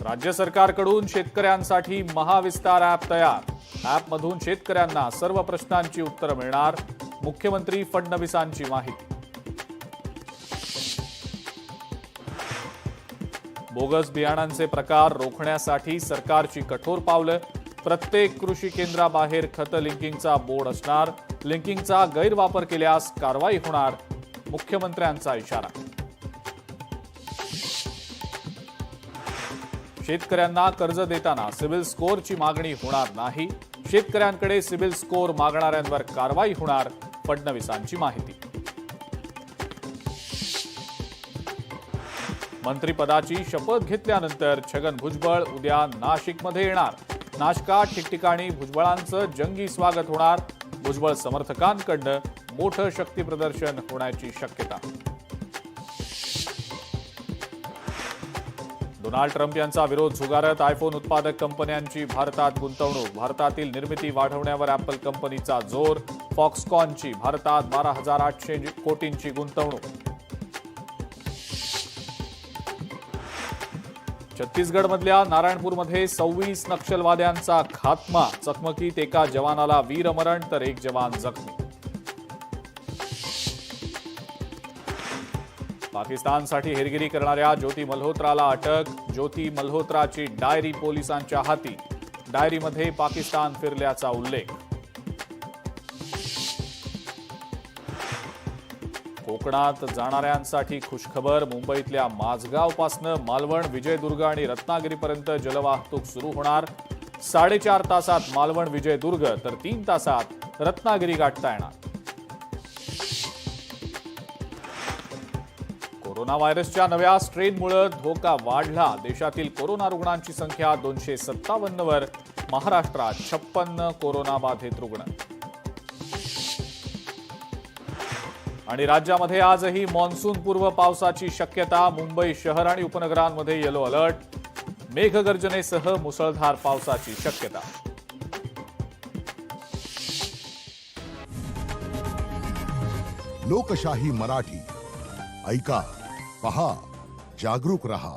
राज्य सरकारकडून शेतकऱ्यांसाठी महाविस्तार ॲप तयार. ॲपमधून शेतकऱ्यांना सर्व प्रश्नांची उत्तरं मिळणार. मुख्यमंत्री फडणवीसांची माहिती. बोगस बियाणांचे प्रकार रोखण्यासाठी सरकारची कठोर पावलं. प्रत्येक कृषी केंद्राबाहेर खत लिंकिंगचा बोर्ड असणार. लिंकिंगचा गैरवापर केल्यास कारवाई होणार. मुख्यमंत्र्यांचा इशारा. शेतकऱ्यांना कर्ज देताना सिबिल स्कोअरची मागणी होणार नाही. शेतकऱ्यांकडे सिबिल स्कोअर मागणाऱ्यांवर कारवाई होणार. फडणवीसांची माहिती. मंत्रिपदाची शपथ घेतल्यानंतर छगन भुजबळ उद्या नाशिकमध्ये येणार. नाशकात ठिकठिकाणी भुजबळांचं जंगी स्वागत होणार. भुजबळ समर्थकांकडनं मोठं शक्ती प्रदर्शन होण्याची शक्यता. डोनाल्ड ट्रम्प यांचा विरोध झुगारत आयफोन उत्पादक कंपन्यांची भारतात गुंतवणूक. भारतातील निर्मिती वाढवण्यावर ॲपल कंपनीचा जोर. फॉक्सकॉनची भारतात 12,800 कोटींची गुंतवणूक. छत्तीसगडमधल्या नारायणपूरमध्ये 26 नक्षलवाद्यांचा खात्मा. चकमकीत एका जवानाला वीरमरण तर एक जवान जखमी. पाकिस्तानसाठी हेरगिरी करणाऱ्या ज्योती मल्होत्राला अटक. ज्योती मल्होत्राची डायरी पोलिसांच्या हाती. डायरीमध्ये पाकिस्तान फिरल्याचा उल्लेख. कोकणात जाणाऱ्यांसाठी खुशखबर. मुंबईतल्या माझगावपासनं मालवण, विजयदुर्ग आणि रत्नागिरीपर्यंत जलवाहतूक सुरू होणार. 4.5 तासात मालवण, विजयदुर्ग तर 3 तासात रत्नागिरी गाठता येणार. कोरोना व्हायरसच्या नव्या स्ट्रेनमुळे धोका वाढला. देशातील कोरोना रुग्णांची संख्या 257 वर. महाराष्ट्रात 56 कोरोनाबाधित रुग्ण. आणि राज्यामध्ये आजही मान्सूनपूर्व पावसाची शक्यता. मुंबई शहर आणि उपनगरांमध्ये येलो अलर्ट. मेघगर्जनेसह मुसळधार पावसाची शक्यता. लोकशाही मराठी ऐका, पहा, जागरूक रहा.